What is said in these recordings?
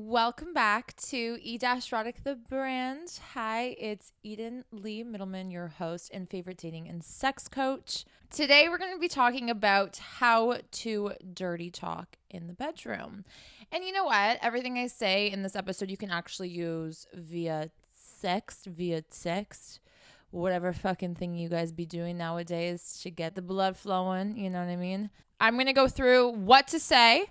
Welcome back to E-Erotic the brand. Hi, it's Eden Lee Middleman, your host and favorite dating and sex coach. Today we're going to be talking about how to dirty talk in the bedroom. And you know what? Everything I say in this episode you can actually use via text, whatever fucking thing you guys be doing nowadays to get the blood flowing, you know what I mean? I'm going to go through what to say.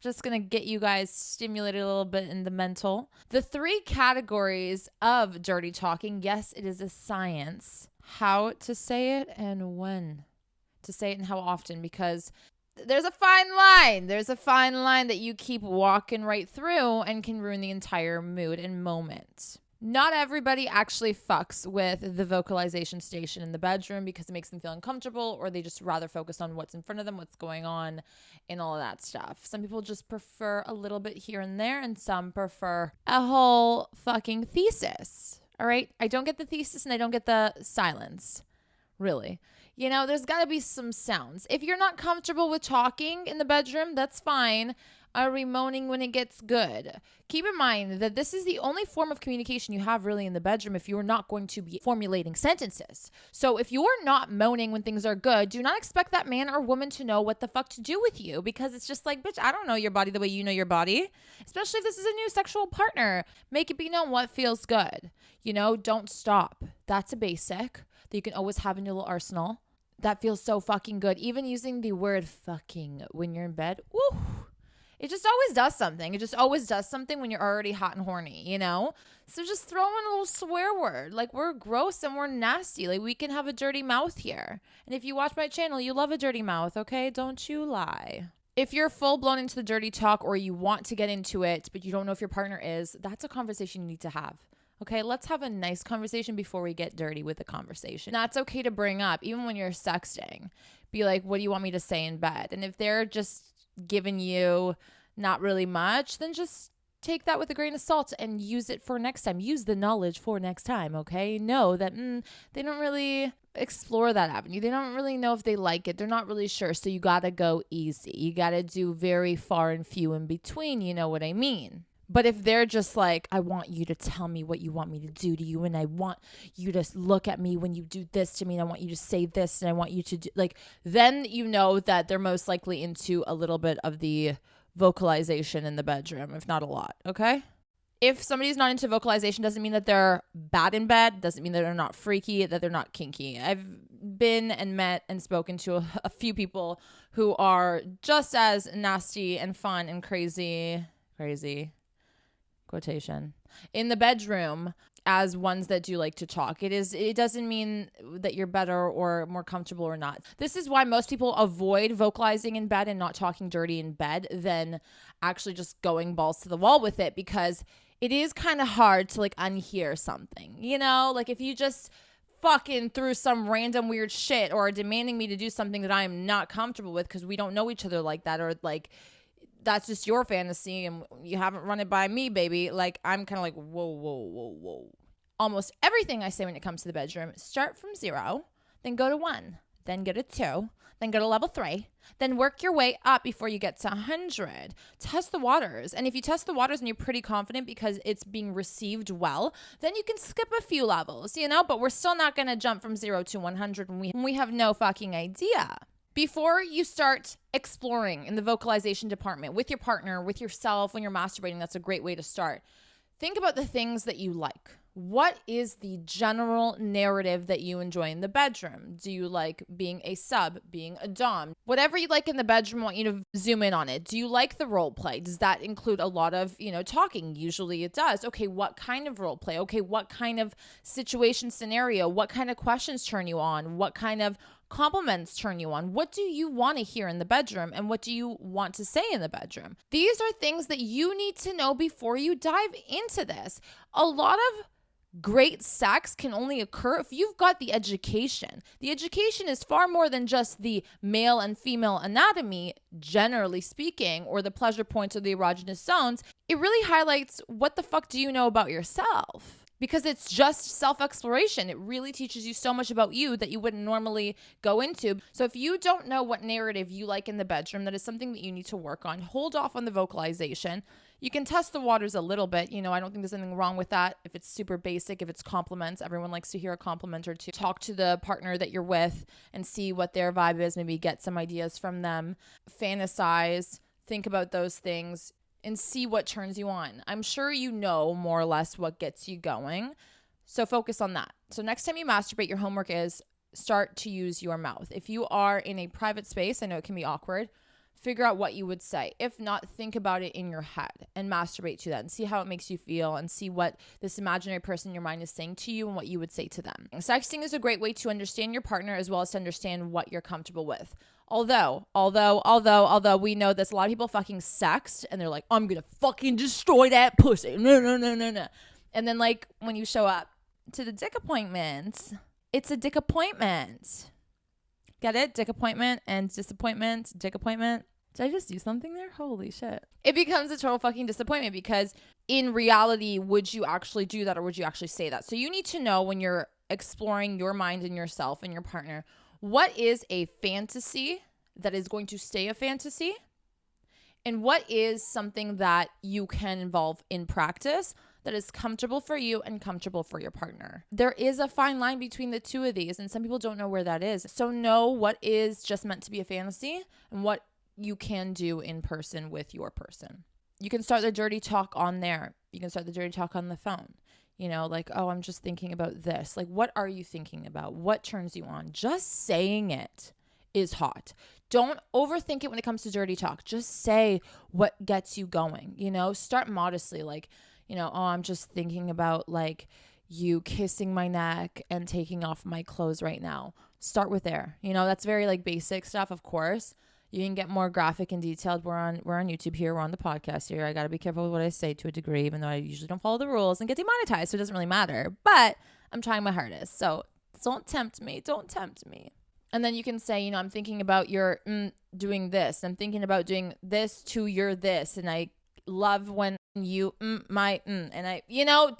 Just going to get you guys stimulated a little bit in the mental. The 3 categories of dirty talking. Yes, it is a science. How to say it and when to say it and how often, because there's a fine line. There's a fine line that you keep walking right through and can ruin the entire mood and moment. Not everybody actually fucks with the vocalization station in the bedroom because it makes them feel uncomfortable, or they just rather focus on what's in front of them, what's going on, and all of that stuff. Some people just prefer a little bit here and there, and some prefer a whole fucking thesis. All right? I don't get the thesis and I don't get the silence. Really. You know, there's got to be some sounds. If you're not comfortable with talking in the bedroom, that's fine. Are we moaning when it gets good? Keep in mind that this is the only form of communication you have really in the bedroom if you're not going to be formulating sentences. So if you're not moaning when things are good, do not expect that man or woman to know what the fuck to do with you, because it's just like, bitch, I don't know your body the way you know your body, especially if this is a new sexual partner. Make it be known what feels good. You know, don't stop. That's a basic that you can always have in your little arsenal. That feels so fucking good. Even using the word fucking when you're in bed, woo. It just always does something. It just always does something when you're already hot and horny, you know? So just throw in a little swear word. Like, we're gross and we're nasty. Like, we can have a dirty mouth here. And if you watch my channel, you love a dirty mouth, okay? Don't you lie. If you're full blown into the dirty talk, or you want to get into it, but you don't know if your partner is, that's a conversation you need to have. Okay, let's have a nice conversation before we get dirty with the conversation. That's okay to bring up, even when you're sexting. Be like, what do you want me to say in bed? And if they're just giving you not really much, then just take that with a grain of salt and use it for next time. Use the knowledge for next time, okay? Know that they don't really explore that avenue. They don't really know if they like it. They're not really sure. So you got to go easy. You got to do very far and few in between. You know what I mean? But if they're just like, I want you to tell me what you want me to do to you, and I want you to look at me when you do this to me, and I want you to say this, and I want you to do, like, then you know that they're most likely into a little bit of the vocalization in the bedroom, if not a lot, okay? If somebody's not into vocalization, doesn't mean that they're bad in bed, doesn't mean that they're not freaky, that they're not kinky. I've been and met and spoken to a few people who are just as nasty and fun and crazy, quotation, in the bedroom as ones that do like to talk. It doesn't mean that you're better or more comfortable or not. This is why most people avoid vocalizing in bed and not talking dirty in bed than actually just going balls to the wall with it, because it is kind of hard to like unhear something, you know? Like, if you just fucking threw some random weird shit or are demanding me to do something that I'm not comfortable with because we don't know each other like that, or like that's just your fantasy and you haven't run it by me, baby. Like, I'm kind of like, whoa. Almost everything I say when it comes to the bedroom, start from 0, then go to 1, then go to 2, then go to level 3, then work your way up before you get to 100. Test the waters. And if you test the waters and you're pretty confident because it's being received well, then you can skip a few levels, you know, but we're still not going to jump from 0 to 100 when we have no fucking idea. Before you start exploring in the vocalization department with your partner, with yourself, when you're masturbating, that's a great way to start. Think about the things that you like. What is the general narrative that you enjoy in the bedroom? Do you like being a sub, being a dom? Whatever you like in the bedroom, I want you to zoom in on it. Do you like the role play? Does that include a lot of, talking? Usually it does. Okay, what kind of role play? Okay, what kind of situation scenario? What kind of questions turn you on? What kind of compliments turn you on? What do you want to hear in the bedroom, and what do you want to say in the bedroom? These are things that you need to know before you dive into this. A lot of great sex can only occur if you've got the education. The education is far more than just the male and female anatomy, generally speaking, or the pleasure points or the erogenous zones. It really highlights what the fuck do you know about yourself? Because it's just self-exploration. It really teaches you so much about you that you wouldn't normally go into. So if you don't know what narrative you like in the bedroom, that is something that you need to work on. Hold off on the vocalization. You can test the waters a little bit. You know, I don't think there's anything wrong with that. If it's super basic, if it's compliments, everyone likes to hear a compliment or two. Talk to the partner that you're with and see what their vibe is. Maybe get some ideas from them. Fantasize, think about those things, and see what turns you on. I'm sure you know more or less what gets you going. So focus on that. So next time you masturbate, your homework is start to use your mouth. If you are in a private space, I know it can be awkward, figure out what you would say. If not, think about it in your head and masturbate to that and see how it makes you feel and see what this imaginary person in your mind is saying to you and what you would say to them. Sexting is a great way to understand your partner as well as to understand what you're comfortable with. Although we know this, a lot of people fucking sext and they're like, I'm gonna fucking destroy that pussy. No. And then like when you show up to the dick appointment, it's a dick appointment. Get it? Dick appointment and disappointment, dick appointment. Did I just do something there? Holy shit. It becomes a total fucking disappointment because in reality, would you actually do that or would you actually say that? So you need to know when you're exploring your mind and yourself and your partner, what is a fantasy that is going to stay a fantasy? And what is something that you can involve in practice that is comfortable for you and comfortable for your partner? There is a fine line between the two of these, and some people don't know where that is. So know what is just meant to be a fantasy and what you can do in person with your person. You can start the dirty talk on there. You can start the dirty talk on the phone. You know, like, oh, I'm just thinking about this. Like, what are you thinking about? What turns you on? Just saying it is hot. Don't overthink it when it comes to dirty talk. Just say what gets you going. You know, start modestly, like, you know, oh, I'm just thinking about like you kissing my neck and taking off my clothes right now. Start with there. You know, that's very like basic stuff, of course. You can get more graphic and detailed. We're on YouTube here. We're on the podcast here. I got to be careful with what I say to a degree, even though I usually don't follow the rules and get demonetized, so it doesn't really matter. But I'm trying my hardest. So don't tempt me. Don't tempt me. And then you can say, you know, I'm thinking about your doing this. I'm thinking about doing this to your this. And I love when you and I, you know,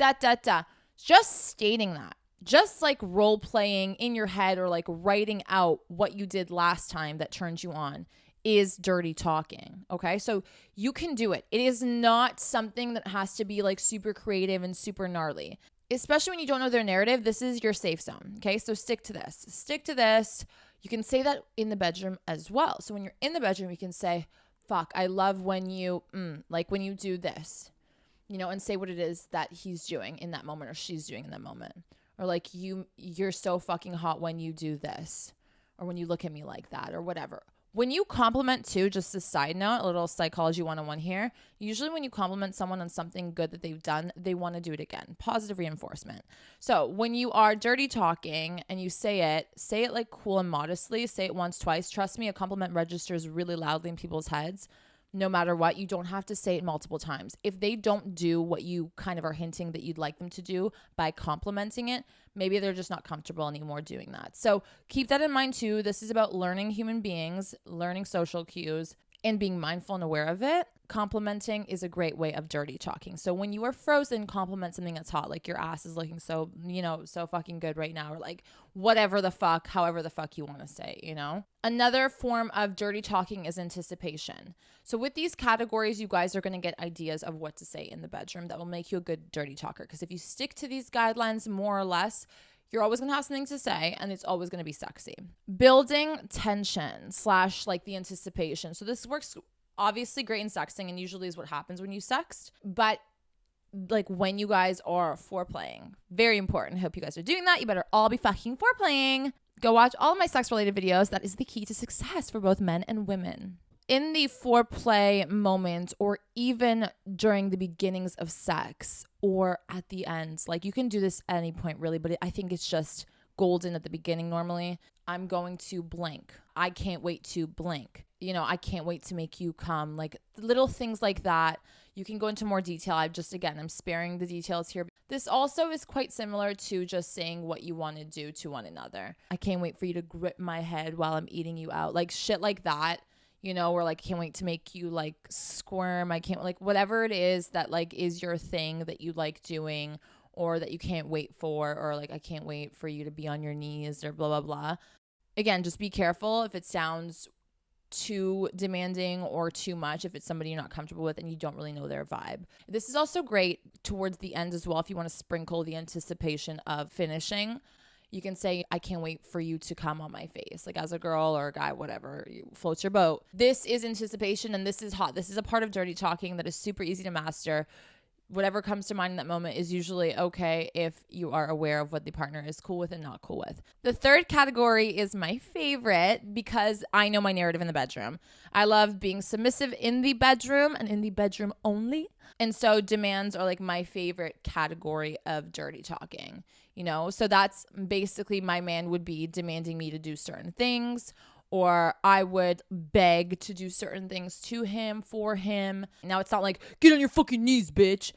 just stating that, just like role playing in your head or like writing out what you did last time that turned you on is dirty talking. Okay. So you can do it. It is not something that has to be like super creative and super gnarly, especially when you don't know their narrative. This is your safe zone. Okay. So stick to this. You can say that in the bedroom as well. So when you're in the bedroom, you can say, fuck, I love when you, like when you do this, you know, and say what it is that he's doing in that moment or she's doing in that moment. Or like you're so fucking hot when you do this or when you look at me like that or whatever. When you compliment too, just a side note, a little psychology 101 here. Usually when you compliment someone on something good that they've done, they want to do it again. Positive reinforcement. So when you are dirty talking and you say it like cool and modestly. Say it once, twice. Trust me, a compliment registers really loudly in people's heads. No matter what, you don't have to say it multiple times. If they don't do what you kind of are hinting that you'd like them to do by complimenting it, maybe they're just not comfortable anymore doing that. So keep that in mind too. This is about learning human beings, learning social cues, and being mindful and aware of it. Complimenting is a great way of dirty talking. So when you are frozen, compliment something that's hot, like your ass is looking so, you know, so fucking good right now, or like whatever the fuck, however the fuck you want to say, you know? Another form of dirty talking is anticipation. So with these categories, you guys are going to get ideas of what to say in the bedroom that will make you a good dirty talker. Because if you stick to these guidelines more or less, you're always going to have something to say and it's always going to be sexy. Building tension / like the anticipation. So this works obviously great in sexting and usually is what happens when you sext. But like when you guys are foreplaying, very important. I hope you guys are doing that. You better all be fucking foreplaying. Go watch all of my sex related videos. That is the key to success for both men and women. In the foreplay moment or even during the beginnings of sex or at the end, like you can do this at any point really, but I think it's just golden at the beginning normally. I'm going to blink. I can't wait to blink. You know, I can't wait to make you come. Like little things like that. You can go into more detail. I'm sparing the details here. This also is quite similar to just saying what you want to do to one another. I can't wait for you to grip my head while I'm eating you out. Like shit like that. You know, or like, can't wait to make you like squirm. I can't, like, whatever it is that like is your thing that you like doing or that you can't wait for, or like, I can't wait for you to be on your knees or blah, blah, blah. Again, just be careful if it sounds too demanding or too much if it's somebody you're not comfortable with and you don't really know their vibe. This is also great towards the end as well if you want to sprinkle the anticipation of finishing. You can say, I can't wait for you to come on my face. Like as a girl or a guy, whatever, you floats your boat. This is anticipation and this is hot. This is a part of dirty talking that is super easy to master. Whatever comes to mind in that moment is usually okay if you are aware of what the partner is cool with and not cool with. The third category is my favorite because I know my narrative in the bedroom. I love being submissive in the bedroom and in the bedroom only. And so demands are like my favorite category of dirty talking, you know? So that's basically my man would be demanding me to do certain things, or I would beg to do certain things to him, for him. Now, it's not like, get on your fucking knees, bitch.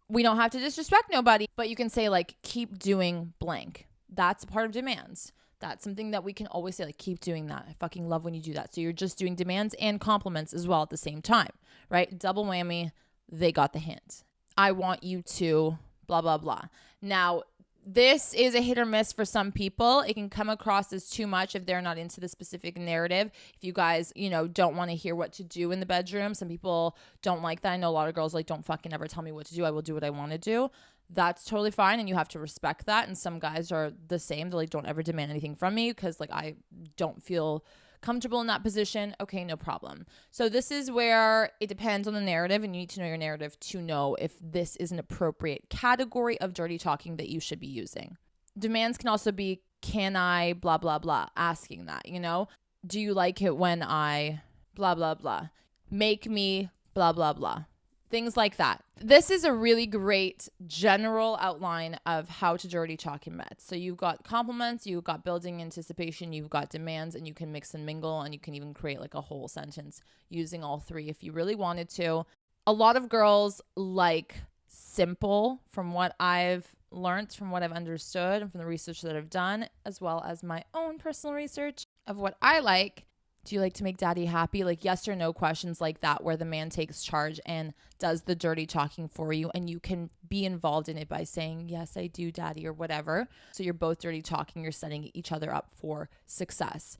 We don't have to disrespect nobody, but you can say like, keep doing blank. That's a part of demands. That's something that we can always say, like, keep doing that. I fucking love when you do that. So you're just doing demands and compliments as well at the same time, right? Double whammy. They got the hint. I want you to blah, blah, blah. Now, this is a hit or miss for some people. It can come across as too much if they're not into the specific narrative. If you guys, you know, don't want to hear what to do in the bedroom. Some people don't like that. I know a lot of girls like, don't fucking ever tell me what to do. I will do what I want to do. That's totally fine. And you have to respect that. And some guys are the same. They're like, don't ever demand anything from me because like I don't feel comfortable in that position. Okay, no problem. So this is where it depends on the narrative and you need to know your narrative to know if this is an appropriate category of dirty talking that you should be using. Demands can also be, can I blah, blah, blah, asking that, you know? Do you like it when I blah, blah, blah? Make me blah, blah, blah. Things like that. This is a really great general outline of how to dirty talk in bed. So you've got compliments, you've got building anticipation, you've got demands, and you can mix and mingle, and you can even create like a whole sentence using all three if you really wanted to. A lot of girls like simple, from what I've learned, from what I've understood, and from the research that I've done, as well as my own personal research of what I like. Do you like to make daddy happy? Like yes or no questions like that where the man takes charge and does the dirty talking for you and you can be involved in it by saying, yes, I do, daddy, or whatever. So you're both dirty talking. You're setting each other up for success.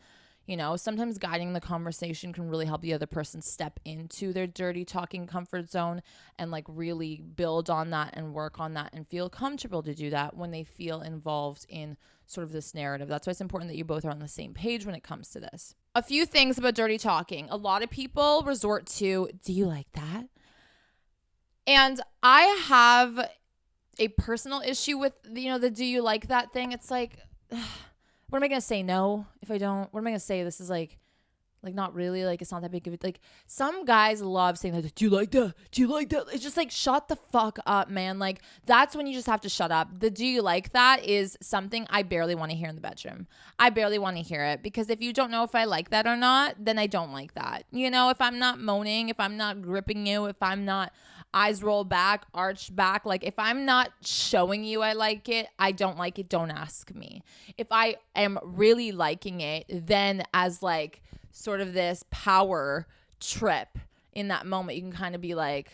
You know, sometimes guiding the conversation can really help the other person step into their dirty talking comfort zone and like really build on that and work on that and feel comfortable to do that when they feel involved in sort of this narrative. That's why it's important that you both are on the same page when it comes to this. A few things about dirty talking. A lot of people resort to, do you like that? And I have a personal issue with, you know, the do you like that thing. It's like, what am I going to say? No, if I don't, what am I going to say? This is like not really, like it's not that big of it. Like some guys love saying like, do you like that? Do you like that? It's just like, shut the fuck up, man. Like that's when you just have to shut up. The do you like that is something I barely want to hear in the bedroom. I barely want to hear it because if you don't know if I like that or not, then I don't like that. You know, if I'm not moaning, if I'm not gripping you, if I'm not eyes roll back, arched back, like if I'm not showing you I like it, I don't like it, don't ask me. If I am really liking it, then as like sort of this power trip in that moment, you can kind of be like,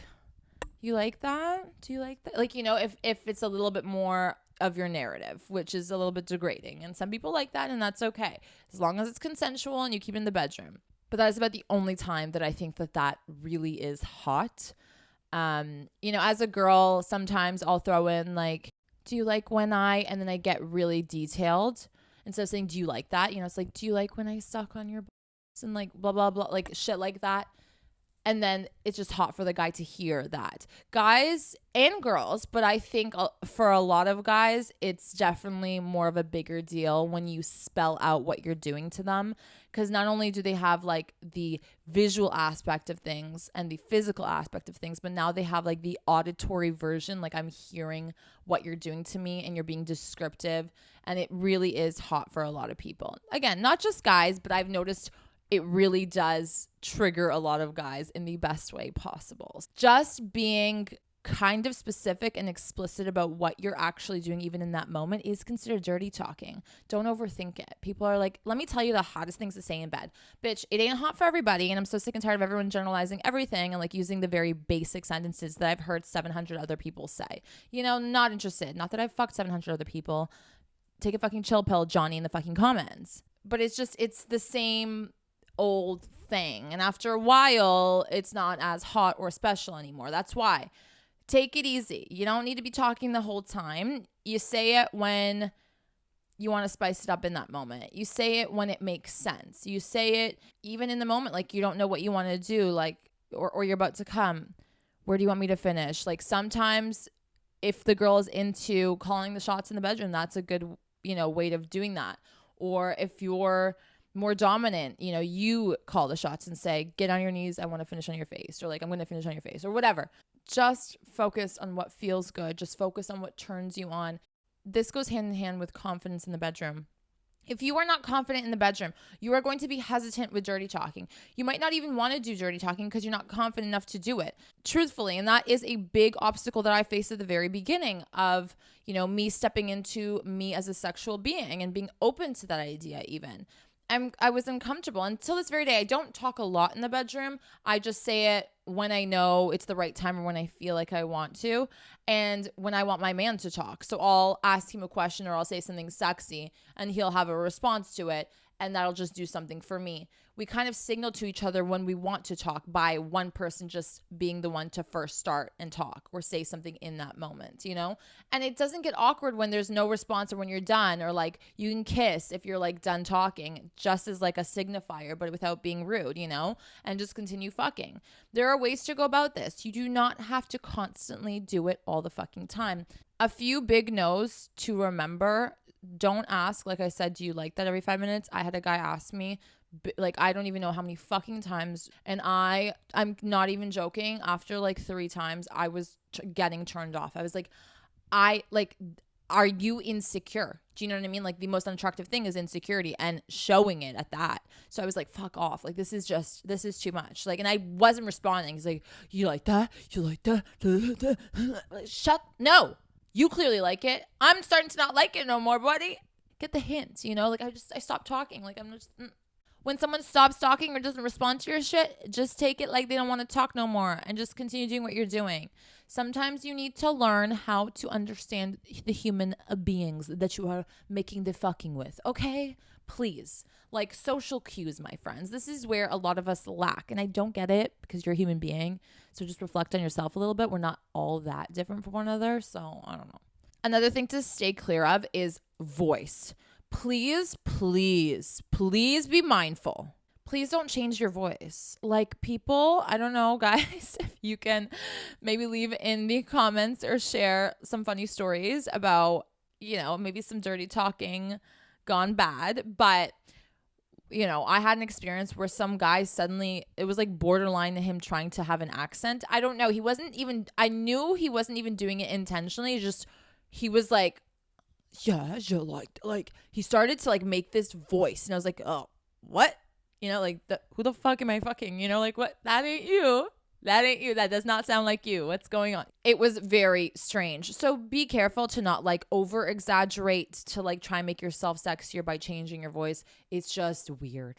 you like that? Do you like that? Like, you know, if it's a little bit more of your narrative, which is a little bit degrading. And some people like that, and that's okay. As long as it's consensual and you keep it in the bedroom. But that is about the only time that I think that really is hot. You know, as a girl, sometimes I'll throw in like, do you like when and then I get really detailed. Instead of saying, do you like that? You know, it's like, do you like when I suck on your and like blah blah blah, like shit like that. And then it's just hot for the guy to hear that. Guys and girls, but I think for a lot of guys, it's definitely more of a bigger deal when you spell out what you're doing to them. Because not only do they have like the visual aspect of things and the physical aspect of things, but now they have like the auditory version. Like I'm hearing what you're doing to me and you're being descriptive. And it really is hot for a lot of people. Again, not just guys, but I've noticed it really does trigger a lot of guys in the best way possible. Just being kind of specific and explicit about what you're actually doing even in that moment is considered dirty talking. Don't overthink it. People are like, let me tell you the hottest things to say in bed. Bitch, it ain't hot for everybody, and I'm so sick and tired of everyone generalizing everything and like using the very basic sentences that I've heard 700 other people say. You know, not interested. Not that I've fucked 700 other people. Take a fucking chill pill, Johnny, in the fucking comments. But it's the same old thing. And after a while, it's not as hot or special anymore. That's why. Take it easy. You don't need to be talking the whole time. You say it when you want to spice it up in that moment. You say it when it makes sense. You say it even in the moment, like you don't know what you want to do, like, or you're about to come. Where do you want me to finish? Like sometimes if the girl is into calling the shots in the bedroom, that's a good, way of doing that. Or if you're more dominant, you call the shots and say, get on your knees. I want to finish on your face. Or like, I'm going to finish on your face or whatever. Just focus on what feels good. Just focus on what turns you on. This goes hand in hand with confidence in the bedroom. If you are not confident in the bedroom, you are going to be hesitant with dirty talking. You might not even want to do dirty talking because you're not confident enough to do it. Truthfully, and that is a big obstacle that I faced at the very beginning of, me stepping into me as a sexual being and being open to that idea even. I was uncomfortable until this very day. I don't talk a lot in the bedroom. I just say it when I know it's the right time or when I feel like I want to, and when I want my man to talk. So I'll ask him a question or I'll say something sexy and he'll have a response to it, and that'll just do something for me. We kind of signal to each other when we want to talk by one person just being the one to first start and talk or say something in that moment, And it doesn't get awkward when there's no response or when you're done, or like you can kiss if you're like done talking, just as like a signifier, but without being rude, and just continue fucking. There are ways to go about this. You do not have to constantly do it all the fucking time. A few big no's to remember. Don't ask, like I said, do you like that every 5 minutes? I had a guy ask me, like, I don't even know how many fucking times. And I'm not even joking. After like 3 times, I was getting turned off. I was like, are you insecure? Do you know what I mean? Like the most unattractive thing is insecurity and showing it at that. So I was like, fuck off. Like, this is too much. Like, and I wasn't responding. He's like, you like that? You like that? No. You clearly like it. I'm starting to not like it no more, buddy. Get the hint, Like I stopped talking. Like I'm just. When someone stops talking or doesn't respond to your shit, just take it like they don't want to talk no more and just continue doing what you're doing. Sometimes you need to learn how to understand the human beings that you are making the fucking with. Okay? Please. Like social cues, my friends. This is where a lot of us lack. And I don't get it because you're a human being. So just reflect on yourself a little bit. We're not all that different from one another. So I don't know. Another thing to stay clear of is voice. Please, please, please be mindful. Please don't change your voice. Like people, I don't know, guys, if you can maybe leave in the comments or share some funny stories about, maybe some dirty talking gone bad. But, I had an experience where some guy suddenly, it was like borderline to him trying to have an accent. I don't know. I knew he wasn't even doing it intentionally. He was like, yeah, you like he started to like make this voice, and I was like, oh, what? Who the fuck am I fucking? Like, what? That ain't you. That does not sound like you. What's going on? It was very strange. So be careful to not like over exaggerate to like try and make yourself sexier by changing your voice. It's just weird.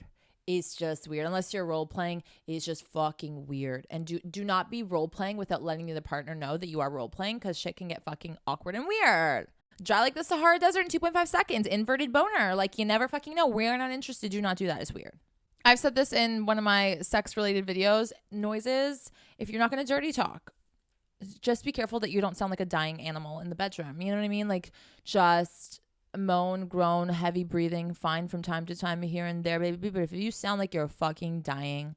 Unless you're role playing, it's just fucking weird. And do not be role playing without letting the other partner know that you are role playing, because shit can get fucking awkward and weird. Dry like the Sahara Desert in 2.5 seconds. Inverted boner. Like, you never fucking know. We're not interested. Do not do that. It's weird. I've said this in one of my sex-related videos. Noises, if you're not going to dirty talk, just be careful that you don't sound like a dying animal in the bedroom. You know what I mean? Like, just moan, groan, heavy breathing, fine from time to time here and there, baby. But if you sound like you're fucking dying,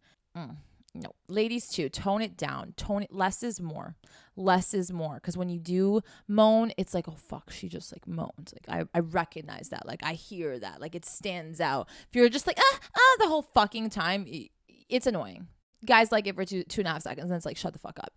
no. Ladies too, tone it down. Less is more. Because when you do moan, it's like, oh fuck, she just like moans. Like I recognize that. Like I hear that. Like it stands out. If you're just like the whole fucking time, it's annoying. Guys like it for 2.5 seconds and it's like, shut the fuck up.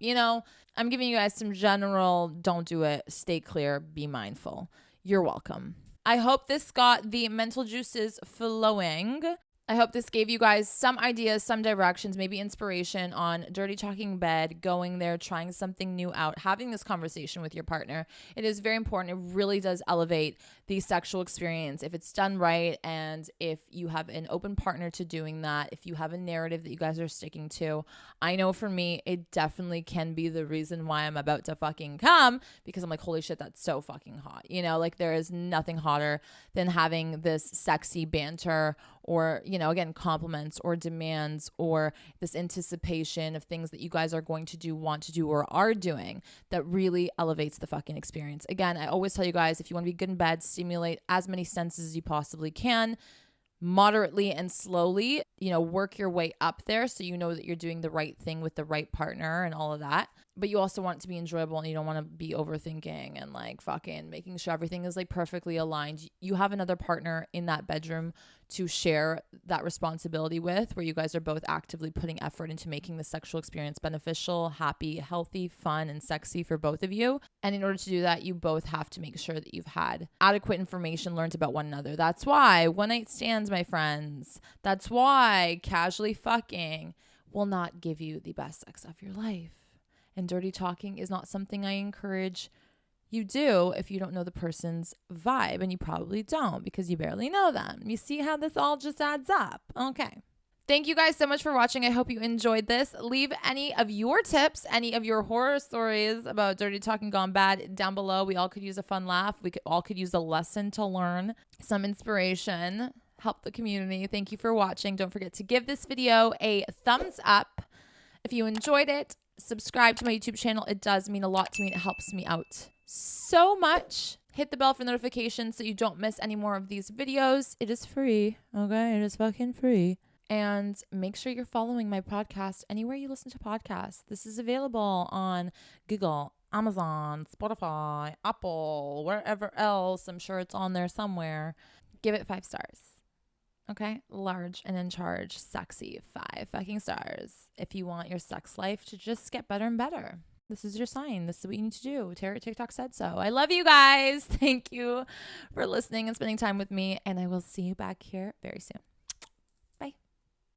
I'm giving you guys some general, don't do it, stay clear, be mindful. You're welcome. I hope this got the mental juices flowing. I hope this gave you guys some ideas, some directions, maybe inspiration on dirty talking bed, going there, trying something new out, having this conversation with your partner. It is very important. It really does elevate the sexual experience if it's done right, and if you have an open partner to doing that, if you have a narrative that you guys are sticking to. I know for me, it definitely can be the reason why I'm about to fucking come, because I'm like, holy shit, that's so fucking hot. Like there is nothing hotter than having this sexy banter or, again, compliments or demands or this anticipation of things that you guys are going to do, want to do, or are doing that really elevates the fucking experience. Again, I always tell you guys, if you want to be good in bed, stimulate as many senses as you possibly can, moderately and slowly, work your way up there so you know that you're doing the right thing with the right partner and all of that. But you also want it to be enjoyable, and you don't want to be overthinking and like fucking making sure everything is like perfectly aligned. You have another partner in that bedroom to share that responsibility with, where you guys are both actively putting effort into making the sexual experience beneficial, happy, healthy, fun, and sexy for both of you. And in order to do that, you both have to make sure that you've had adequate information learned about one another. That's why one night stands, my friends. That's why casually fucking will not give you the best sex of your life. And dirty talking is not something I encourage you do if you don't know the person's vibe, and you probably don't because you barely know them. You see how this all just adds up? Okay. Thank you guys so much for watching. I hope you enjoyed this. Leave any of your tips, any of your horror stories about dirty talking gone bad down below. We all could use a fun laugh. We all could use a lesson to learn, some inspiration, help the community. Thank you for watching. Don't forget to give this video a thumbs up if you enjoyed it. Subscribe to my YouTube channel. It does mean a lot to me. It helps me out so much. Hit the bell for notifications so you don't miss any more of these videos. It is free. Okay? It is fucking free. And make sure you're following my podcast anywhere you listen to podcasts. This is available on Google, Amazon, Spotify, Apple, wherever else. I'm sure it's on there somewhere. Give it 5 stars. Okay, large and in charge, sexy, 5 fucking stars. If you want your sex life to just get better and better, this is your sign. This is what you need to do. Tara at TikTok said so. I love you guys. Thank you for listening and spending time with me, and I will see you back here very soon.